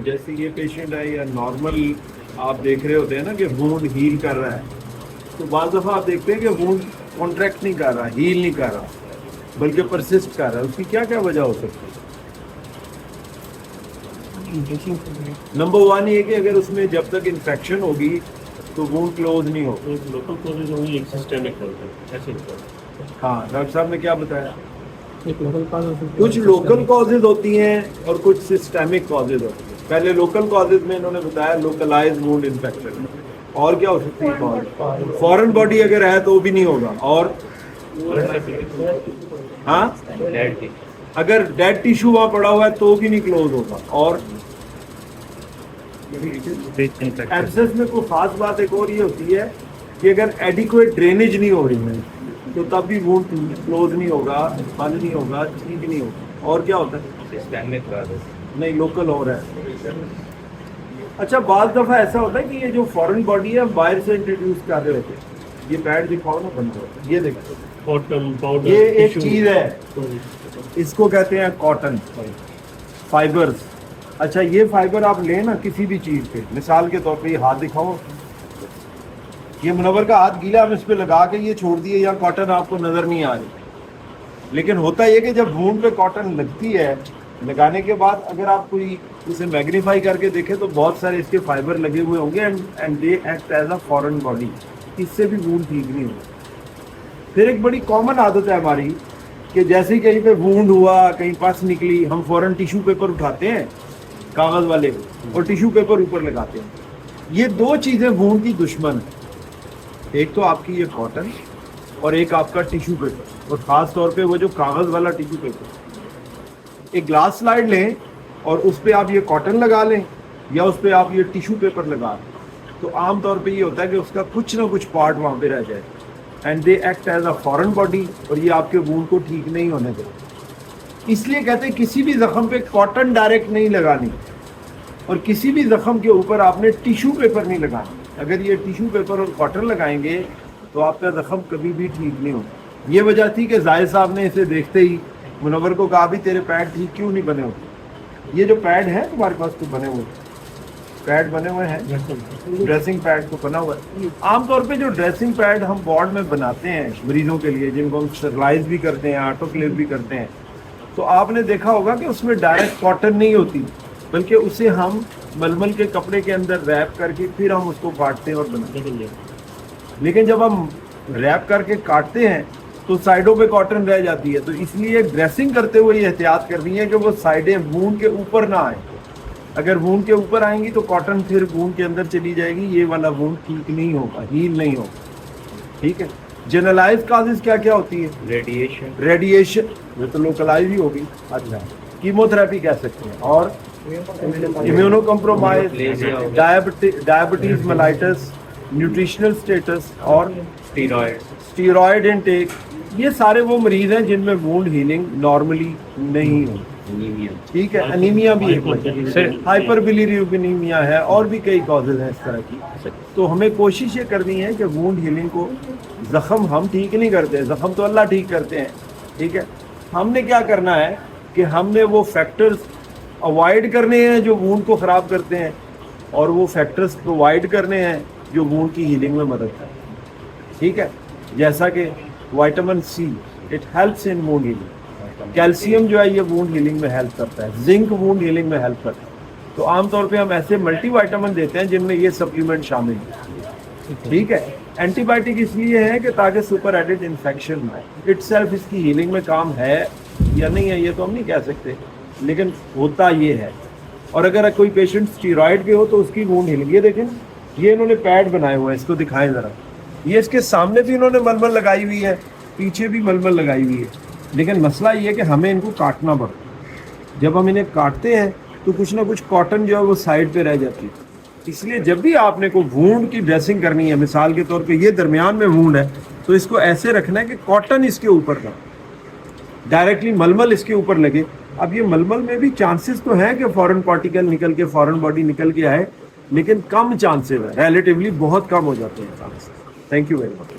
جیسے یہ پیشنٹ ہے یا نارمل آپ دیکھ رہے ہوتے ہیں نا کہ وونڈ ہیل کر رہا ہے، تو بعض دفعہ آپ دیکھتے ہیں کہ وونڈ کانٹریکٹ نہیں کر رہا، ہیل نہیں کر رہا، بلکہ پرسسٹ کر رہا ہے. اس کی کیا کیا وجہ ہو سکتی ہے؟ نمبر 1 یہ کہ اگر اس میں جب تک انفیکشن ہوگی تو وونڈ کلوز نہیں ہوگا. لوکل کازز ہوں گی، ایک سسٹمک ایسے ہاں ڈاکٹر صاحب نے کیا بتایا؟ کچھ لوکل کازز ہوتی ہیں اور کچھ سسٹمک کازز ہوتی ہیں. پہلے لوکل کازز میں انہوں نے بتایا لوکلائز وونڈ انفیکشن. اور کیا ہو سکتی ہے؟ فورن باڈی اگر ہے تو بھی نہیں ہوگا. اور ہاں اگر ڈیڈ ٹیشو وہاں پڑا ہوا ہے تو بھی نہیں کلوز ہوگا. اور ایبسس میں کوئی خاص بات ایک اور یہ ہوتی ہے کہ اگر ایڈیکویٹ ڈرینیج نہیں ہو رہی ہے تو تب بھی وونڈ کلوز نہیں ہوگا، بند نہیں ہوگا، ٹھیک نہیں ہوگا. اور کیا ہوتا ہے؟ نہیں لوکل ہو رہا ہے. اچھا بعض دفعہ ایسا ہوتا ہے کہ یہ جو فورن باڈی ہے باہر سے انٹروڈیوس کر رہے ہوتے ہیں. یہ پیڈ دکھاؤ نا بند ہوتا ہے. یہ دیکھو یہ ایک چیز ہے، اس کو کہتے ہیں کاٹن فائبرز. اچھا یہ فائبر آپ لیں نا کسی بھی چیز پہ، مثال کے طور پہ یہ ہاتھ دکھاؤ، یہ منور کا ہاتھ گیلا، ہم اس پہ لگا کے یہ چھوڑ دیے یا کاٹن آپ کو نظر نہیں آ رہی. لیکن ہوتا یہ کہ جب وونڈ پہ کاٹن لگتی ہے، لگانے کے بعد اگر آپ کوئی اسے میگنیفائی کر کے دیکھیں تو بہت سارے اس کے فائبر لگے ہوئے ہوں گے and they act as a foreign body. اس سے بھی وونڈ ٹھیک نہیں ہوگا. پھر ایک بڑی کامن عادت ہے ہماری کہ جیسے ہی کہیں پہ وونڈ ہوا، کہیں پس نکلی، ہم فوراً ٹیشو پیپر اٹھاتے ہیں کاغذ والے اور ٹیشو پیپر اوپر لگاتے ہیں. یہ دو چیزیں وونڈ کی دشمن ہیں. ایک تو آپ کی یہ کاٹن اور ایک آپ کا ٹیشو پیپر، اور خاص طور پہ وہ جو کاغذ والا ٹیشو پیپر. ایک گلاس سلائڈ لیں اور اس پہ آپ یہ کاٹن لگا لیں یا اس پہ آپ یہ ٹیشو پیپر لگا لیں تو عام طور پہ یہ ہوتا ہے کہ اس کا کچھ نہ کچھ پارٹ وہاں پہ رہ جائے and they act as a foreign body, اور یہ آپ کے وونڈ کو ٹھیک نہیں ہونے دے. اس لیے کہتے ہیں کسی بھی زخم پہ کاٹن ڈائریکٹ نہیں لگانی اور کسی بھی زخم کے اوپر آپ نے ٹیشو پیپر نہیں لگانا. اگر یہ ٹیشو پیپر اور کاٹن لگائیں گے تو آپ کا زخم کبھی بھی ٹھیک نہیں ہوگا. یہ وجہ تھی کہ زاہد صاحب نے اسے دیکھتے ہی منور کو کہا بھی تیرے پیڈ ٹھیک کیوں نہیں بنے ہوتے. یہ جو پیڈ ہے تمہارے پاس تو بنے ہوئے پیڈ بنے ہوئے ہیں، ڈریسنگ پیڈ تو بنا ہوا ہے. عام طور پہ جو ڈریسنگ پیڈ ہم وارڈ میں بناتے ہیں مریضوں کے لیے جن کو ہم اسٹرلائز بھی کرتے ہیں، آٹو کلیو بھی کرتے ہیں، تو آپ نے دیکھا ہوگا کہ اس میں ڈائریکٹ کاٹن نہیں ہوتی بلکہ اسے ہم ململ کے کپڑے کے اندر ریپ کر کے پھر ہم اس کو کاٹتے ہیں اور بناتے ہیں. لیکن جب ہم ریپ کر کے کاٹتے ہیں تو سائڈوں پہ کاٹن رہ جاتی ہے. تو اس لیے ڈریسنگ کرتے ہوئے یہ احتیاط کرنی ہے کہ وہ سائڈیں وونڈ کے اوپر نہ آئیں. اگر وونڈ کے اوپر آئیں گی تو کاٹن پھر وونڈ کے اندر چلی جائے گی، یہ والا وونڈ ٹھیک نہیں ہوگا، ہیل نہیں ہوگا. ٹھیک ہے. جنرلائز کازز کیا کیا ہوتی ہے؟ ریڈیشن یہ تو لوکلائز ہی ہوگی. اچھا کیمو تھراپی کہہ سکتے ہیں. اور immuno compromise, diabetes mellitus, nutritional status اور اسٹیرائڈ انٹیک. یہ سارے وہ مریض ہیں جن میں وونڈ ہیلنگ نارملی نہیں ہوتی. ٹھیک ہے. انیمیا بھی ایک ہائپر بلیروبینیمیا ہے اور بھی کئی کازز ہیں اس طرح کی. تو ہمیں کوشش یہ کرنی ہے کہ وونڈ ہیلنگ کو، زخم ہم ٹھیک نہیں کرتے، زخم تو اللہ ٹھیک کرتے ہیں. ٹھیک ہے. ہم نے کیا کرنا ہے کہ ہم نے وہ فیکٹرز اوائڈ کرنے ہیں جو وونڈ کو خراب کرتے ہیں اور وہ فیکٹرز پرووائڈ کرنے ہیں جو وونڈ کی ہیلنگ میں مدد کرتے ہیں. ٹھیک ہے. جیسا کہ vitamin see it helps in Wundt healing. Calcium جو ہے یہ وونڈ ہیلنگ میں ہیلپ کرتا ہے. زنک وونڈ ہیلنگ میں ہیلپ کرتا ہے. تو عام طور پہ ہم ایسے ملٹی وائٹامن دیتے ہیں جن میں یہ سپلیمنٹ شامل ہیں. ٹھیک ہے. اینٹی بائیوٹک اس لیے ہے کہ تاکہ سپر ایڈڈ انفیکشن نہ ہو. اٹ سیلف اس کی ہیلنگ میں کام ہے یا نہیں ہے یہ تو ہم نہیں کہہ سکتے، لیکن ہوتا یہ ہے. اور اگر کوئی پیشنٹ اسٹیرائڈ کے ہو تو اس کی وونڈ ہیلنگ، یہ دیکھیں یہ انہوں نے پیڈ بنائے ہوئے ہیں، اس کو دکھائیں ذرا. یہ اس کے سامنے بھی انہوں نے ململ لگائی ہوئی ہے، پیچھے بھی ململ لگائی ہوئی ہے. لیکن مسئلہ یہ ہے کہ ہمیں ان کو کاٹنا پڑتا ہے. جب ہم انہیں کاٹتے ہیں تو کچھ نہ کچھ کاٹن جو ہے وہ سائڈ پہ رہ جاتی ہے. اس لیے جب بھی آپ نے کوئی وونڈ کی ڈریسنگ کرنی ہے، مثال کے طور پہ یہ درمیان میں وونڈ ہے تو اس کو ایسے رکھنا ہے کہ کاٹن اس کے اوپر نہ، ڈائریکٹلی ململ اس کے اوپر لگے. اب یہ ململ میں بھی چانسز تو ہیں کہ فورن پارٹیکل نکل کے فورن باڈی نکل کے آئے، لیکن کم چانسز ہے، ریلیٹیولی بہت کم ہو جاتے ہیں chances. Thank you very much.